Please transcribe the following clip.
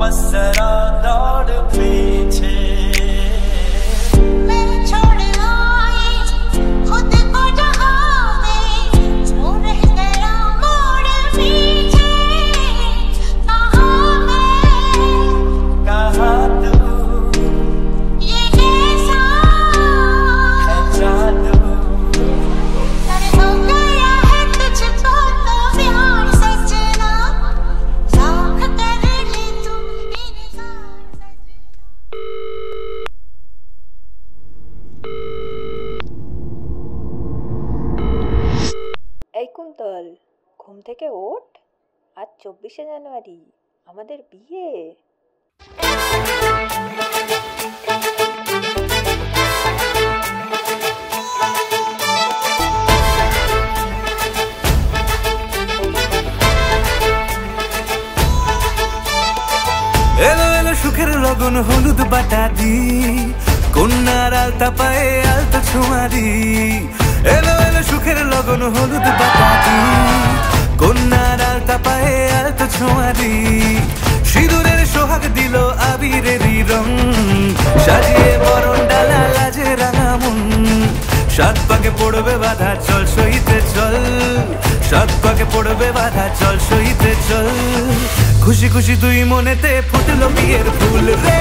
बस जरा दौड़ पीछे। এই কুন্তল, ঘুম থেকে ওঠ, আজ 24শে জানুয়ারি, আমাদের বিয়ে। এলো এলো সুখের লগন হলুদ বাটা দি, কন্যার আলতা পায়ে আলতা ছোঁয়া দি। এলো এলো সুখের লগন হলুদ বাটা দি, কন্যার আলতা পায়ে আলতা ছোঁয়া দি। সিঁদুরের সোহাগ দিল আবিরেরই রং, সাজিয়ে বরণ ডালা লাজে রাঙা মন। সাত পাকে পড়বে বাধা, চল সইতে চল, সাত পাকে পড়বে বাধা, চল সইতে চল। খুশি খুশি দুই মনেতে ফুটলো বিয়ের ফুল রে।